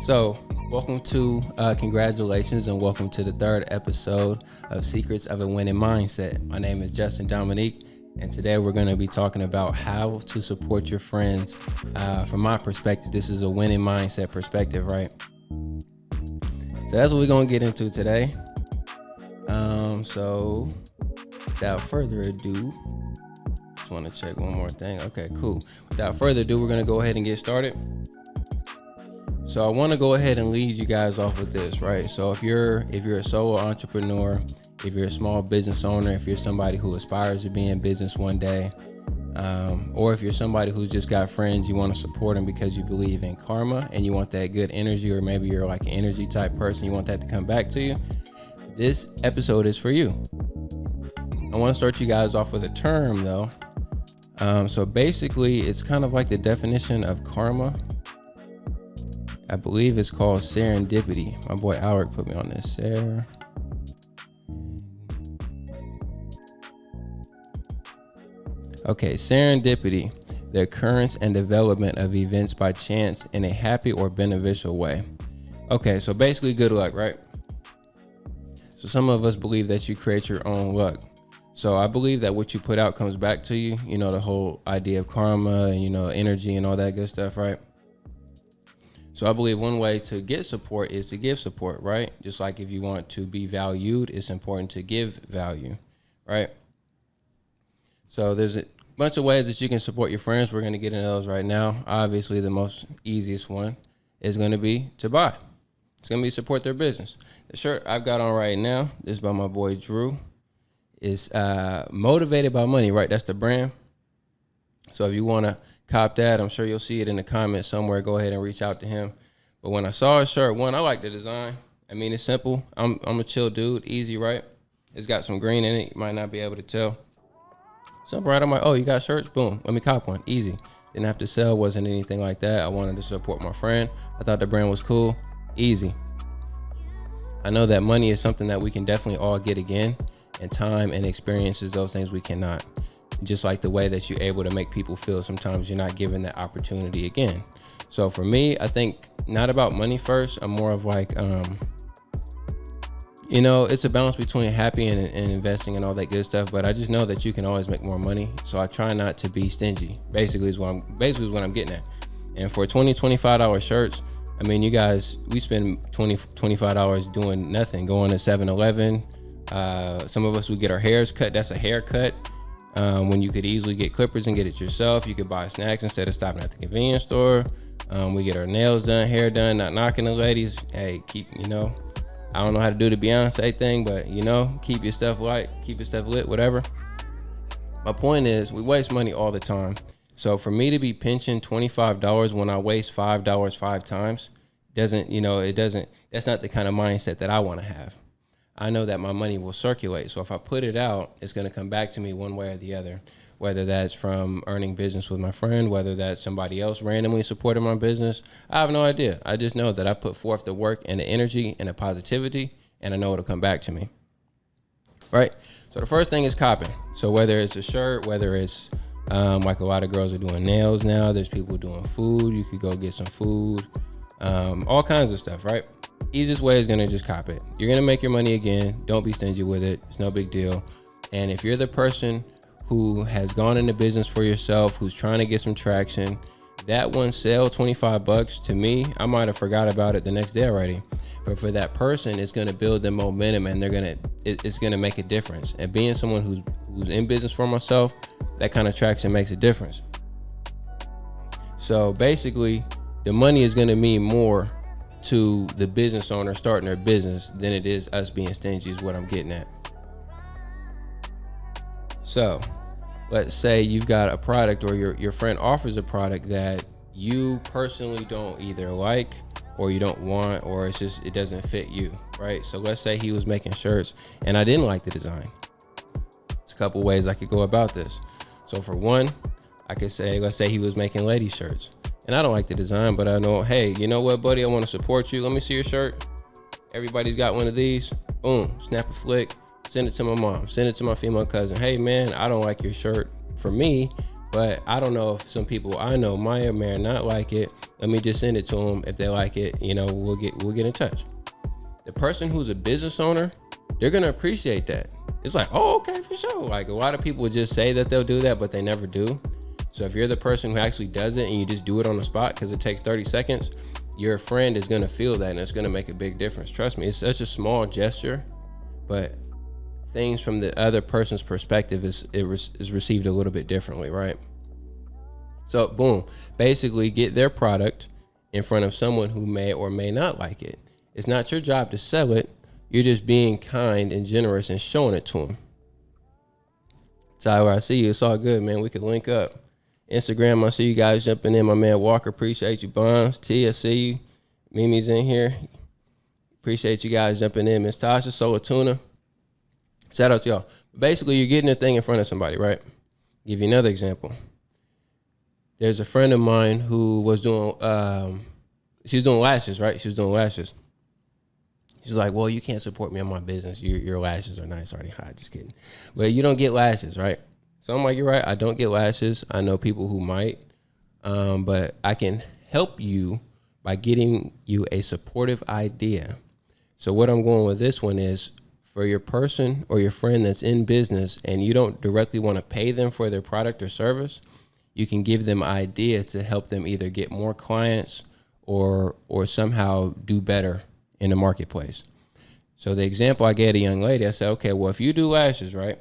So, welcome to, congratulations, and welcome to the third episode of Secrets of a Winning Mindset. My name is Dominique, and today we're going to be talking about how to support your friends. From my perspective, this is a winning mindset perspective, right? So that's what we're going to get into today. So without further ado, just want to check one more thing. Okay, cool. Without further ado, we're going to go ahead and get started. So I want to go ahead and lead you guys off with this, right? So if you're a solo entrepreneur, if you're a small business owner, if you're somebody who aspires to be in business one day, or if you're somebody who's just got friends, you want to support them because you believe in karma and you want that good energy, or maybe you're like an energy type person, you want that to come back to you, this episode is for you. I want to start you guys off with a term though. So basically it's kind of like the definition of karma. I believe it's called serendipity. My boy Alric put me on this. Okay, serendipity, the occurrence and development of events by chance in a happy or beneficial way. Okay, so basically good luck, right? So some of us believe that you create your own luck. So I believe that what you put out comes back to you. You know, the whole idea of karma and, you know, energy and all that good stuff, right? So I believe one way to get support is to give support, right? Just like if you want to be valued, it's important to give value, right? So there's a bunch of ways that you can support your friends. We're going to get into those right now. Obviously, the most easiest one is going to be to buy. It's going to be support their business. The shirt I've got on right now, this is by my boy Drew, is Motivated by Money, right? That's the brand. So if you want to cop that, I'm sure you'll see it in the comments somewhere. Go ahead and reach out to him. But when I saw his shirt, one, I like the design. I mean, it's simple. I'm a chill dude, easy, right? It's got some green in it. You might not be able to tell. Something right, I'm like, oh, you got shirts? Boom, let me cop one. Easy. Didn't have to sell, wasn't anything like that. I wanted to support my friend. I thought the brand was cool. Easy. I know that money is something that we can definitely all get again, and time and experiences, those things we cannot. Just like the way that you're able to make people feel, sometimes you're not given that opportunity again. So for me, I think not about money first. I'm more of like, you know, it's a balance between happy and investing and all that good stuff. But I just know that you can always make more money. So I try not to be stingy. Basically is what I'm getting at. And for $20-$25 shirts, I mean, you guys, we spend $20-$25 doing nothing, going to 7-Eleven. Some of us who get our hairs cut, that's a haircut. When you could easily get clippers and get it yourself. You could buy snacks instead of stopping at the convenience store. We get our nails done, hair done, not knocking the ladies. Hey, you know, I don't know how to do the Beyonce thing, but you know, keep your stuff light, keep your stuff lit, whatever. My point is, we waste money all the time. So for me to be pinching $25 when I waste $5 5 times, that's not the kind of mindset that I want to have. I know that my money will circulate. So if I put it out, it's going to come back to me one way or the other, whether that's from earning business with my friend, whether that's somebody else randomly supporting my business. I have no idea. I just know that I put forth the work and the energy and the positivity, and I know it'll come back to me. Right? So the first thing is copping. So whether it's a shirt, whether it's like a lot of girls are doing nails now, there's people doing food. You could go get some food, all kinds of stuff, right? Easiest way is going to just cop it. You're going to make your money again. Don't be stingy with it. It's no big deal. And if you're the person who has gone into business for yourself, who's trying to get some traction, that one sale, $25, to me, I might have forgot about it the next day already. But for that person, it's going to build the momentum, and it's going to make a difference. And being someone who's in business for myself, that kind of traction makes a difference. So basically, the money is going to mean more to the business owner starting their business than it is us being stingy, is what I'm getting at. So let's say you've got a product, or your friend offers a product that you personally don't either like, or you don't want, or it doesn't fit you, right? So let's say he was making shirts and I didn't like the design. There's a couple ways I could go about this. So for one, I could say, let's say he was making lady shirts and I don't like the design, but I know, hey, you know what, buddy? I want to support you. Let me see your shirt. Everybody's got one of these. Boom, snap a flick, send it to my mom, send it to my female cousin. Hey man, I don't like your shirt for me, but I don't know if some people I know might or may not like it. Let me just send it to them. If they like it, we'll get in touch. The person who's a business owner, they're gonna appreciate that. It's like, oh, okay, for sure. Like a lot of people would just say that they'll do that, but they never do. So if you're the person who actually does it and you just do it on the spot because it takes 30 seconds, your friend is gonna feel that and it's gonna make a big difference. Trust me, it's such a small gesture, but things from the other person's perspective is received a little bit differently, right? So boom, basically get their product in front of someone who may or may not like it. It's not your job to sell it. You're just being kind and generous and showing it to them. Tyler, I see you. It's all good, man. We could link up. Instagram, I see you guys jumping in. My man Walker, appreciate you. Bonds, T, I see you. Mimi's in here. Appreciate you guys jumping in. Miss Tasha, Solar Tuna. Shout out to y'all. Basically, you're getting a thing in front of somebody, right? Give you another example. There's a friend of mine who was doing, she was doing lashes, right? She was doing lashes. She's like, well, you can't support me on my business. Your lashes are nice, already hot. Just kidding. But you don't get lashes, right? So I'm like, you're right. I don't get lashes. I know people who might, but I can help you by getting you a supportive idea. So what I'm going with this one is, for your person or your friend that's in business and you don't directly want to pay them for their product or service, you can give them an idea to help them either get more clients or somehow do better in the marketplace. So the example I gave a young lady, I said, okay, well, if you do lashes, right,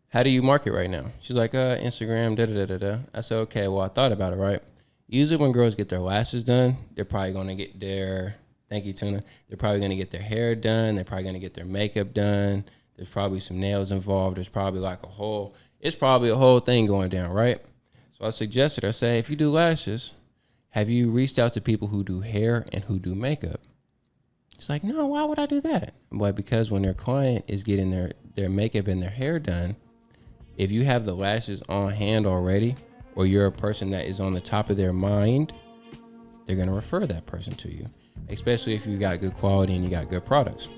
how do you market right now? She's like, Instagram, da-da-da-da-da. I said, okay, well, I thought about it, right? Usually when girls get their lashes done, they're probably going to get their, thank you, Tuna. They're probably going to get their hair done. They're probably going to get their makeup done. There's probably some nails involved. There's probably it's probably a whole thing going down, right? So I suggested, I say, if you do lashes, have you reached out to people who do hair and who do makeup? She's like, no, why would I do that? Well, because when their client is getting their makeup and their hair done, if you have the lashes on hand already, or you're a person that is on the top of their mind, they're going to refer that person to you, especially if you got good quality and you got good products.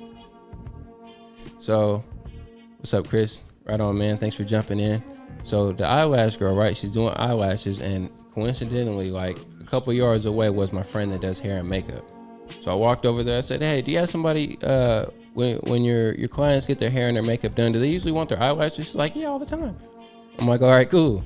So what's up, Chris? Right on, man. Thanks for jumping in. So the eyelash girl, right? She's doing eyelashes, and coincidentally, like a couple yards away was my friend that does hair and makeup. So I walked over there. I said, hey, do you have somebody, when your clients get their hair and their makeup done, do they usually want their eyelashes? She's like, yeah, all the time. I'm like, all right, cool.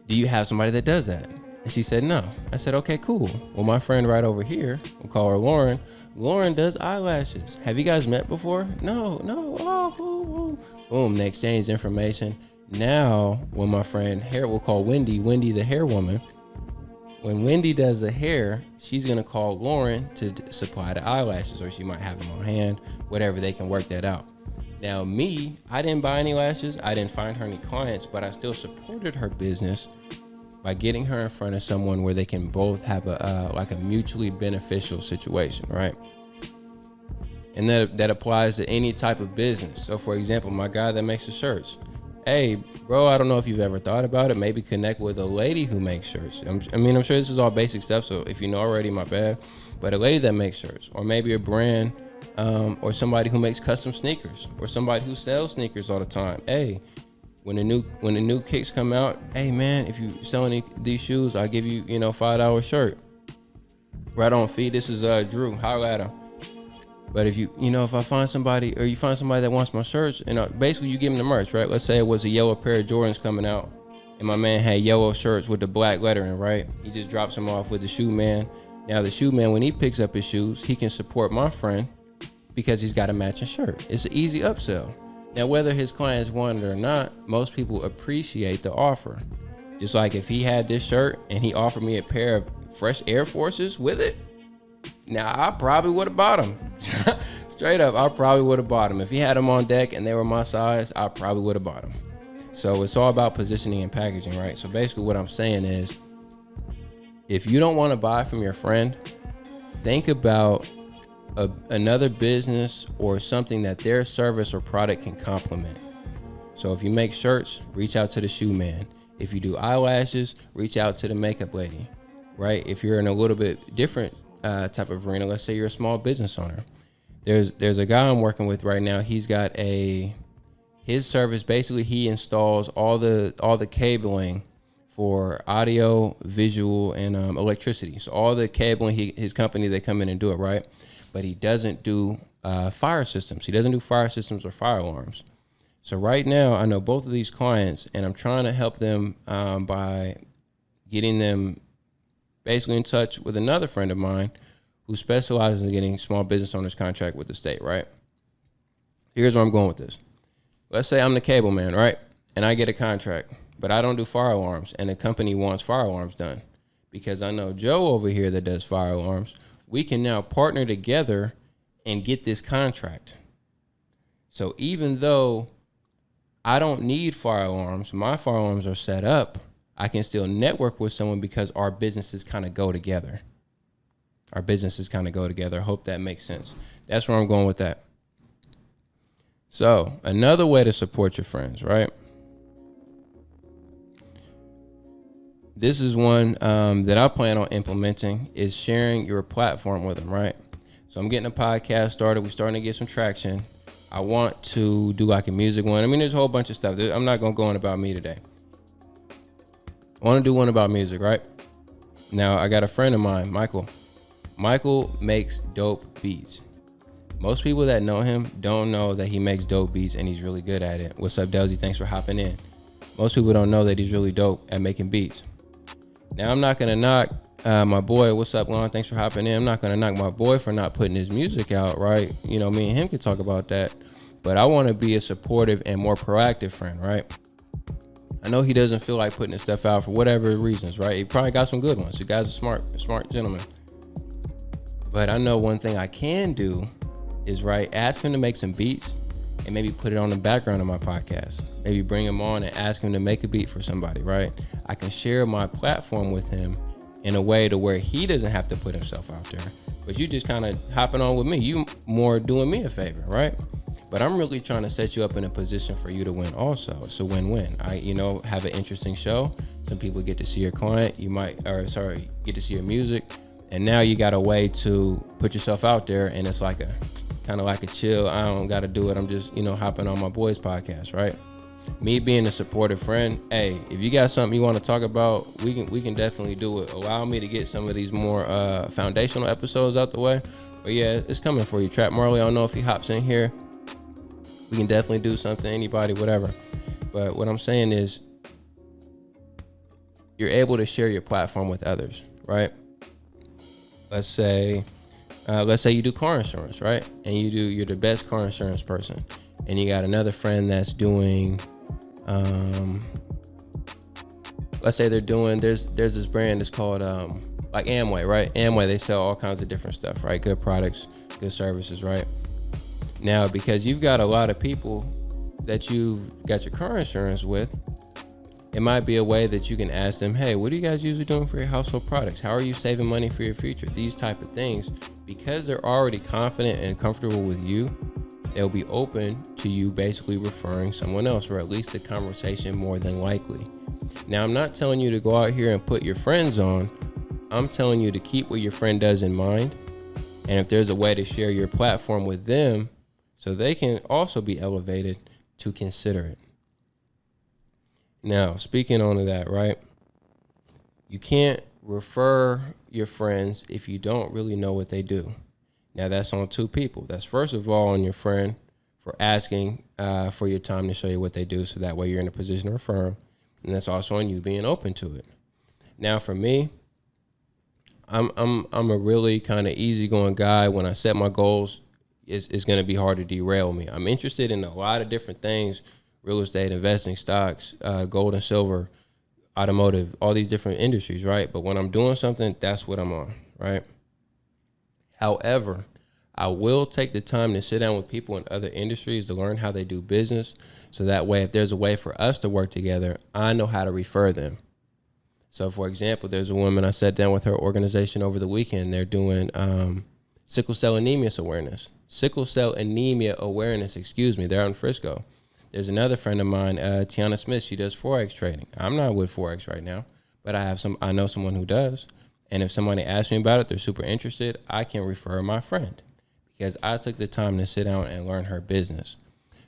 Do you have somebody that does that? And she said, no. I said, okay, cool. Well, my friend right over here, we'll call her Lauren. Lauren does eyelashes. Have you guys met before? No. Oh. Boom, they exchanged information. Now, when my friend hair, we'll call Wendy the hair woman. When Wendy does the hair, she's going to call Lauren to supply the eyelashes, or she might have them on hand, whatever, they can work that out. Now me, I didn't buy any lashes. I didn't find her any clients, but I still supported her business by getting her in front of someone where they can both have a mutually beneficial situation, right? And that applies to any type of business. So for example, my guy that makes the shirts, hey, bro, I don't know if you've ever thought about it. Maybe connect with a lady who makes shirts. I'm sure this is all basic stuff, so if you know already, my bad. But a lady that makes shirts, or maybe a brand, or somebody who makes custom sneakers, or somebody who sells sneakers all the time. Hey, when the new kicks come out, hey man, if you selling these shoes, I'll give you, $5 shirt. Right on, feed. This is Drew. Holler at him. But if if I find somebody, or you find somebody that wants my shirts, basically you give them the merch, right? Let's say it was a yellow pair of Jordans coming out, and my man had yellow shirts with the black lettering, right? He just drops them off with the shoe man. Now the shoe man, when he picks up his shoes, he can support my friend because he's got a matching shirt. It's an easy upsell. Now, whether his clients want it or not, most people appreciate the offer. Just like if he had this shirt and he offered me a pair of fresh Air Forces with it, now I probably would have bought them. Straight up, I probably would have bought them. If he had them on deck and they were my size, I probably would have bought them. So it's all about positioning and packaging, right? So basically what I'm saying is, if you don't want to buy from your friend, think about another business or something that their service or product can complement. So if you make shirts, reach out to the shoe man. If you do eyelashes, reach out to the makeup lady, right? If you're in a little bit different type of arena, let's say you're a small business owner. There's a guy I'm working with right now. He's got a His service, basically, he installs all the cabling for audio, visual, and electricity. So all the cabling, his company, they come in and do it, right? But he doesn't do fire systems. He doesn't do fire systems or fire alarms. So right now, I know both of these clients, and I'm trying to help them by getting them basically in touch with another friend of mine who specializes in getting small business owners contract with the state, right? Here's where I'm going with this. Let's say I'm the cable man, right? And I get a contract, but I don't do fire alarms, and the company wants fire alarms done. Because I know Joe over here that does fire alarms, we can now partner together and get this contract. So even though I don't need fire alarms, my fire alarms are set up, I can still network with someone because our businesses kind of go together. I hope that makes sense. That's where I'm going with that. So another way to support your friends, right? This is one that I plan on implementing, is sharing your platform with them, right? So I'm getting a podcast started. We're starting to get some traction. I want to do like a music one. I mean, there's a whole bunch of stuff. I'm not going to go on about me today. I want to do one about music, right? Now, I got a friend of mine, Michael. Michael makes dope beats. Most people that know him don't know that he makes dope beats and he's really good at it. What's up, Delzy? Thanks for hopping in. Most people don't know that he's really dope at making beats. Now, I'm not going to knock my boy. What's up, Lon? Thanks for hopping in. I'm not going to knock my boy for not putting his music out, right? You know, me and him could talk about that. But I want to be a supportive and more proactive friend, right? I know he doesn't feel like putting his stuff out for whatever reasons, right? He probably got some good ones. The guy's a smart gentleman. But I know one thing I can do is, right, ask him to make some beats and maybe put it on the background of my podcast. Maybe bring him on and ask him to make a beat for somebody, right? I can share my platform with him in a way to where he doesn't have to put himself out there. But you just kind of hopping on with me. You more doing me a favor, right? But I'm really trying to set you up in a position for you to win also. It's a win-win. I, have an interesting show. Some people get to see your client. Get to see your music. And now you got a way to put yourself out there, and it's like kind of like a chill. I don't got to do it. I'm just, hopping on my boy's podcast, right? Me being a supportive friend. Hey, if you got something you want to talk about, we can definitely do it. Allow me to get some of these more foundational episodes out the way. But yeah, it's coming for you. Trap Marley, I don't know if he hops in here. We can definitely do something, anybody, whatever. But what I'm saying is you're able to share your platform with others, right? Let's say you do car insurance, right? And you're the best car insurance person. And you got another friend that's doing, let's say they're doing, there's this brand that's called like Amway, right? Amway, they sell all kinds of different stuff, right? Good products, good services, right? Now, because you've got a lot of people that you've got your car insurance with, it might be a way that you can ask them, hey, what are you guys usually doing for your household products? How are you saving money for your future? These type of things. Because they're already confident and comfortable with you, they'll be open to you basically referring someone else, or at least the conversation more than likely. Now, I'm not telling you to go out here and put your friends on. I'm telling you to keep what your friend does in mind. And if there's a way to share your platform with them so they can also be elevated, to consider it. Now, speaking on to that, right? You can't refer your friends if you don't really know what they do. Now, that's on two people. That's first of all on your friend for asking for your time to show you what they do, so that way you're in a position to refer them. And that's also on you being open to it. Now, for me, I'm a really kind of easygoing guy. When I set my goals, it's going to be hard to derail me. I'm interested in a lot of different things: real estate, investing, stocks, gold and silver, automotive, all these different industries, right? But when I'm doing something, that's what I'm on, right? However, I will take the time to sit down with people in other industries to learn how they do business. So that way, if there's a way for us to work together, I know how to refer them. So for example, there's a woman, I sat down with her organization over the weekend. They're doing sickle cell anemia awareness. They're out in Frisco. There's another friend of mine, Tiana Smith. She does Forex trading. I'm not with Forex right now, but I know someone who does. And if somebody asks me about it, they're super interested, I can refer my friend because I took the time to sit down and learn her business.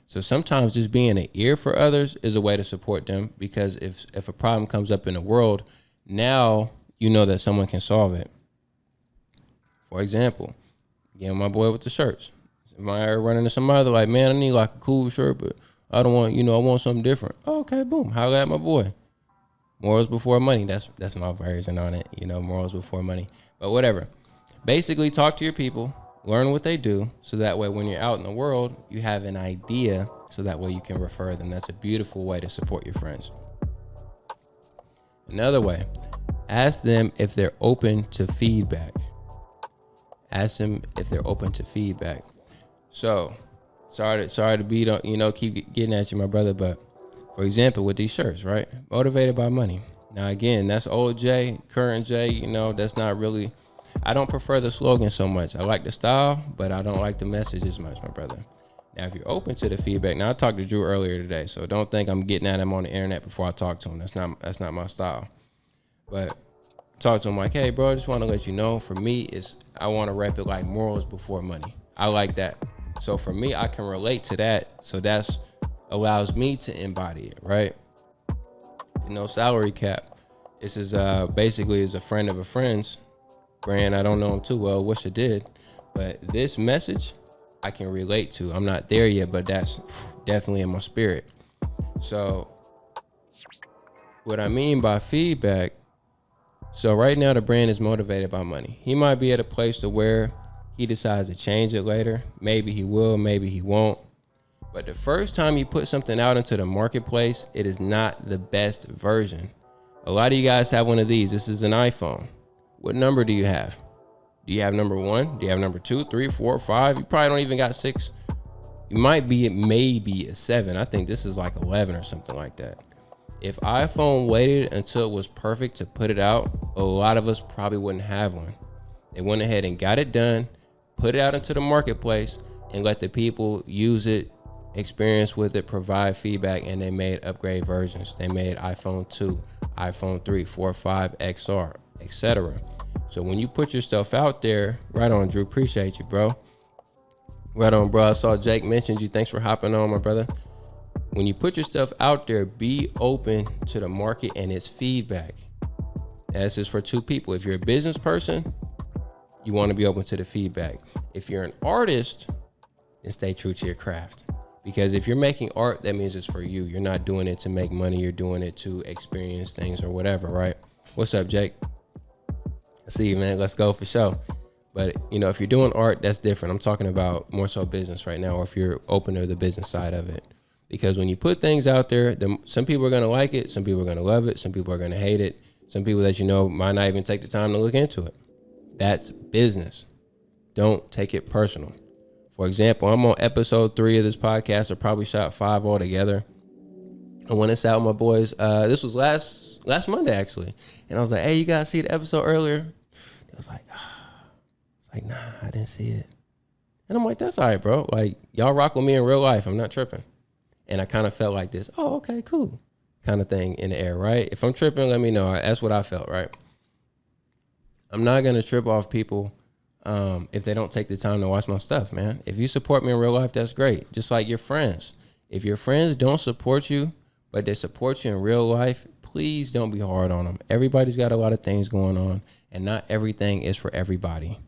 So sometimes just being an ear for others is a way to support them, because if a problem comes up in the world, now you know that someone can solve it. For example, my boy with the shirts. If I ever run into somebody like, man, I need like a cool shirt, but I don't want, I want something different. Oh, okay, boom. Holla at my boy. Morals before money. That's my version on it. Morals before money. But whatever. Basically, talk to your people, learn what they do, so that way when you're out in the world, you have an idea, so that way you can refer them. That's a beautiful way to support your friends. Another way, ask them if they're open to feedback. Ask them if they're open to feedback. So, sorry to be, keep getting at you, my brother, but for example, with these shirts, right? Motivated by money. Now, again, that's old Jay, current Jay, that's not really, I don't prefer the slogan so much. I like the style, but I don't like the message as much, my brother. Now, if you're open to the feedback, now I talked to Drew earlier today, so don't think I'm getting at him on the internet before I talk to him. That's not my style. But talk to him like, hey, bro, I just want to let you know, for me, I want to rep it like morals before money. I like that. So for me, I can relate to that. So that's allows me to embody it, right? Salary cap. This is basically is a friend of a friend's brand. I don't know him too well. Wish I did. But this message I can relate to. I'm not there yet, but that's definitely in my spirit. So what I mean by feedback, so right now the brand is motivated by money. He might be at a place to where he decides to change it later. Maybe he will, maybe he won't. But the first time you put something out into the marketplace, it is not the best version. A lot of you guys have one of these. This is an iPhone. What number do you have? Do you have number 1? Do you have number 2, 3, 4, 5? You probably don't even got 6. You might be maybe a 7. I think this is like 11 or something like that. If iPhone waited until it was perfect to put it out, a lot of us probably wouldn't have one. They went ahead and got it done, put it out into the marketplace, and let the people use it, experience with it, provide feedback, and they made upgrade versions. They made iPhone 2, iPhone 3, 4, 5, XR, etc. So when you put your stuff out there, right on, Drew, appreciate you, bro. Right on, bro. I saw Jake mentioned you. Thanks for hopping on, my brother. When you put your stuff out there, be open to the market and its feedback. That's just for two people. If you're a business person, you want to be open to the feedback. If you're an artist, then stay true to your craft. Because if you're making art, that means it's for you. You're not doing it to make money. You're doing it to experience things or whatever, right? What's up, Jake? I see you, man. Let's go for sure. But, if you're doing art, that's different. I'm talking about more so business right now, or if you're open to the business side of it. Because when you put things out there, some people are going to like it. Some people are going to love it. Some people are going to hate it. Some people that might not even take the time to look into it. That's business. Don't take it personal. For example, I'm on episode 3 of this podcast. I probably shot 5 altogether. And when it's out, my boys, this was last Monday, actually. And I was like, hey, you guys see the episode earlier? It was like, nah, I didn't see it. And I'm like, that's all right, bro. Like, y'all rock with me in real life. I'm not tripping. And I kind of felt like this, oh, okay, cool, kind of thing in the air, right? If I'm tripping, let me know. That's what I felt, right? I'm not going to trip off people if they don't take the time to watch my stuff, man. If you support me in real life, that's great. Just like your friends. If your friends don't support you, but they support you in real life, please don't be hard on them. Everybody's got a lot of things going on, and not everything is for everybody.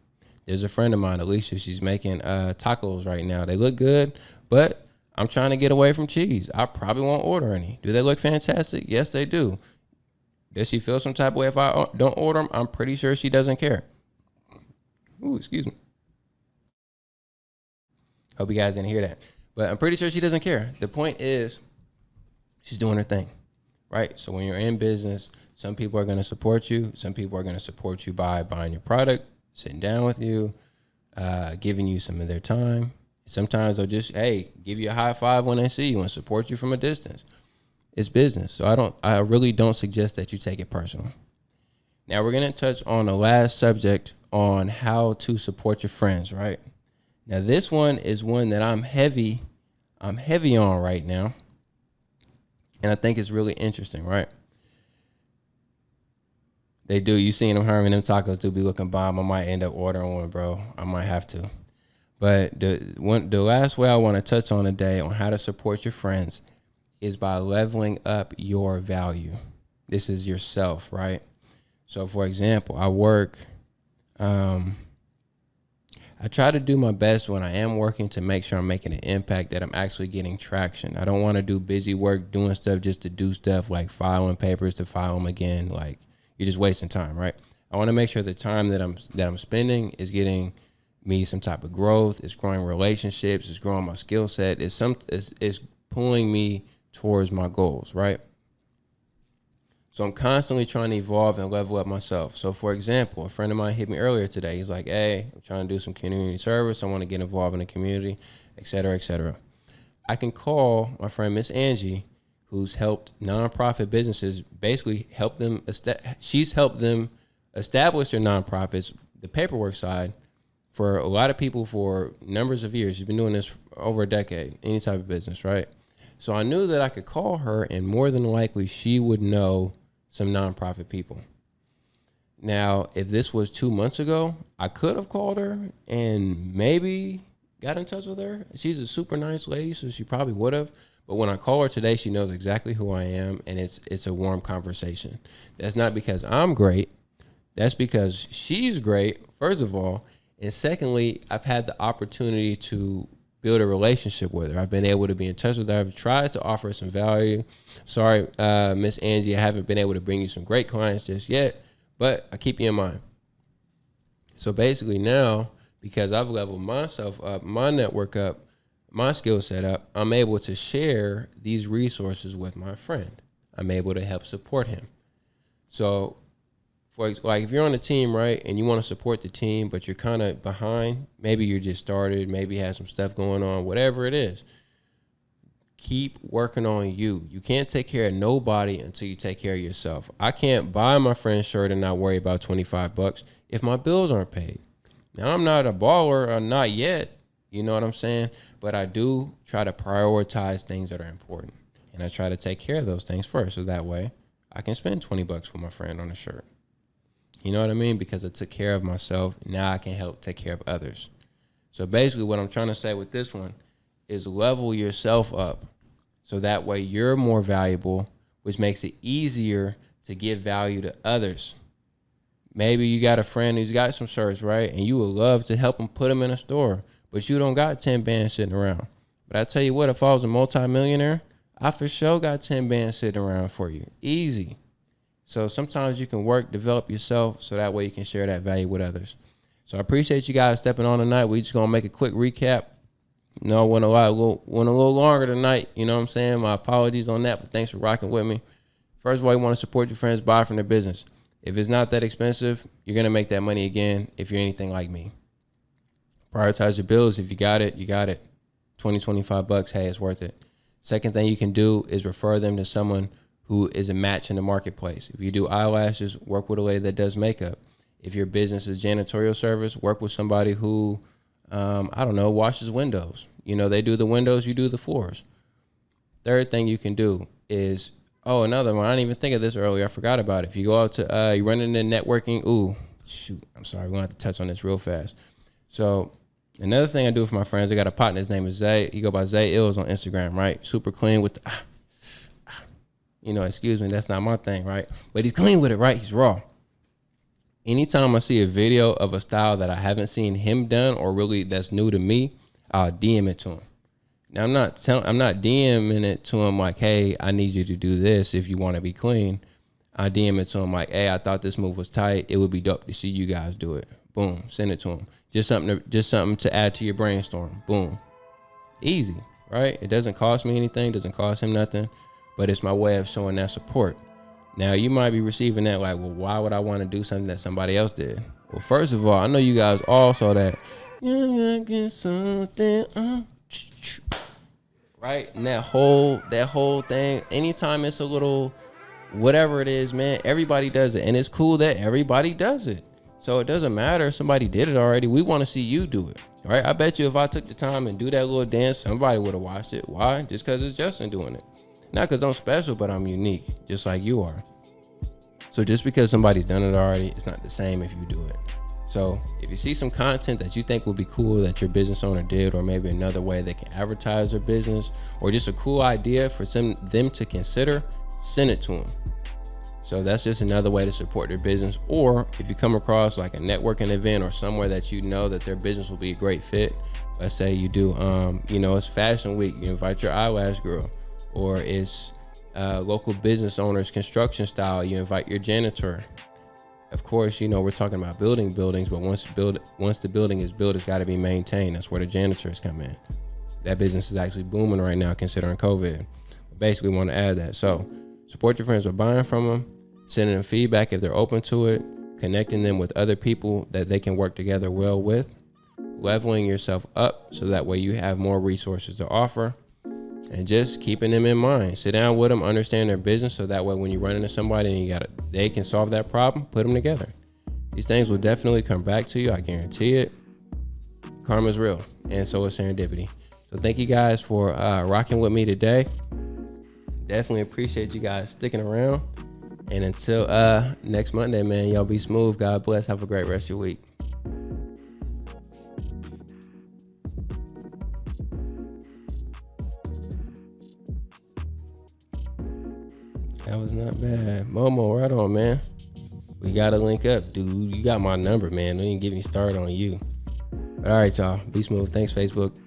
There's a friend of mine, Alicia. She's making tacos right now. They look good, but I'm trying to get away from cheese. I probably won't order any. Do they look fantastic? Yes, they do. Does she feel some type of way if I don't order them? I'm pretty sure she doesn't care. Ooh, excuse me. Hope you guys didn't hear that. But I'm pretty sure she doesn't care. The point is, she's doing her thing, right? So when you're in business, some people are going to support you. Some people are going to support you by buying your product, sitting down with you, giving you some of their time. Sometimes they'll just, hey, give you a high five when they see you and support you from a distance. It's business. So I really don't suggest that you take it personal. Now we're going to touch on the last subject on how to support your friends, right? Now this one is one that I'm heavy on right now. And I think it's really interesting, right? You seen them, Herman, them tacos do be looking bomb. I might end up ordering one, bro. I might have to. But the last way I want to touch on today on how to support your friends is by leveling up your value. This is yourself, right? So for example, I work, I try to do my best when I am working to make sure I'm making an impact, that I'm actually getting traction. I don't want to do busy work doing stuff just to do stuff, like filing papers to file them again. Like, you're just wasting time, right? I want to make sure the time that I'm spending is getting me some type of growth. It's growing relationships. It's growing my skill set. It's pulling me towards my goals, right? So I'm constantly trying to evolve and level up myself. So for example, a friend of mine hit me earlier today. He's like, hey, I'm trying to do some community service. I want to get involved in the community, et cetera, et cetera. I can call my friend, Miss Angie, who's helped nonprofit businesses, basically help them. She's helped them establish their nonprofits, the paperwork side, for a lot of people for numbers of years. She's been doing this for over a decade, any type of business, right? So I knew that I could call her, and more than likely she would know some nonprofit people. Now, if this was 2 months ago, I could have called her and maybe got in touch with her. She's a super nice lady, so she probably would have. But when I call her today, she knows exactly who I am, and it's a warm conversation. That's not because I'm great. That's because she's great, first of all. And secondly, I've had the opportunity to build a relationship with her. I've been able to be in touch with her. I've tried to offer some value. Sorry, Miss Angie, I haven't been able to bring you some great clients just yet, but I keep you in mind. So basically now, because I've leveled myself up, my network up, my skill set up, I'm able to share these resources with my friend. I'm able to help support him. So like if you're on a team, right, and you want to support the team, but you're kind of behind, maybe you're just started, maybe you have some stuff going on, whatever it is, keep working on you. You can't take care of nobody until you take care of yourself. I can't buy my friend's shirt and not worry about $25 if my bills aren't paid. Now, I'm not a baller, or not yet, you know what I'm saying? But I do try to prioritize things that are important, and I try to take care of those things first, so that way I can spend $20 for my friend on a shirt. You know what I mean? Because I took care of myself. Now I can help take care of others. So basically what I'm trying to say with this one is level yourself up, so that way you're more valuable, which makes it easier to give value to others. Maybe you got a friend who's got some shirts, right? And you would love to help him put them in a store, but you don't got 10 bands sitting around. But I tell you what, if I was a multimillionaire, I for sure got 10 bands sitting around for you. Easy. So sometimes you can develop yourself, so that way you can share that value with others. So I appreciate you guys stepping on tonight. We just gonna make a quick recap. You know, went a little longer tonight. You know what I'm saying? My apologies on that, but thanks for rocking with me. First of all, you want to support your friends, buy from their business. If it's not that expensive, you're gonna make that money again if you're anything like me. Prioritize your bills. If you got it, you got it. $20-25, hey, it's worth it. Second thing you can do is refer them to someone who is a match in the marketplace. If you do eyelashes, work with a lady that does makeup. If your business is janitorial service, work with somebody who, washes windows. You know, they do the windows, you do the floors. Third thing you can do is, another one. I didn't even think of this earlier. I forgot about it. If you go out to, you run into networking. I'm sorry. We're going to have to touch on this real fast. So another thing I do for my friends, I got a partner. His name is Zay. He go by Zay Ills on Instagram, right? Super clean with the, excuse me, that's not my thing, right? But he's clean with it, right? He's raw. Anytime I see a video of a style that I haven't seen him done, or really that's new to me, I'll DM it to him. Now I'm not DMing it to him like, hey, I need you to do this if you want to be clean. I DM it to him like, hey, I thought this move was tight. It would be dope to see you guys do it. Boom, send it to him. Just something to add to your brainstorm. Boom, easy, right? It doesn't cost me anything. Doesn't cost him nothing. But it's my way of showing that support. Now, you might be receiving that like, well, why would I want to do something that somebody else did? Well, first of all, I know you guys all saw that. Right? And that whole thing, anytime it's a little, whatever it is, man, everybody does it. And it's cool that everybody does it. So it doesn't matter if somebody did it already. We want to see you do it, right? I bet you if I took the time and do that little dance, somebody would have watched it. Why? Just because it's Justin doing it. Not because I'm special, but I'm unique, just like you are. So just because somebody's done it already, it's not the same if you do it. So if you see some content that you think would be cool that your business owner did, or maybe another way they can advertise their business, or just a cool idea for them to consider, send it to them. So that's just another way to support their business. Or if you come across like a networking event or somewhere that you know that their business will be a great fit, let's say you do, it's Fashion Week, you invite your eyelash girl, or it's local business owners construction style, you invite your janitor. Of course, we're talking about buildings, but once the building is built, it's got to be maintained. That's where the janitors come in. That business is actually booming right now considering COVID. Basically want to add that. So support your friends by buying from them, sending them feedback if they're open to it, connecting them with other people that they can work together well with, leveling yourself up so that way you have more resources to offer, and just keeping them in mind. Sit down with them, understand their business, so that way when you run into somebody and they can solve that problem, put them together. These things will definitely come back to you. I guarantee it. Karma's real, and so is serendipity. So thank you guys for rocking with me today. Definitely appreciate you guys sticking around. And until next Monday, man, y'all be smooth. God bless. Have a great rest of your week. That was not bad. Momo, right on, man. We got to link up, dude. You got my number, man. Don't even get me started on you. But all right, y'all. Be smooth. Thanks, Facebook.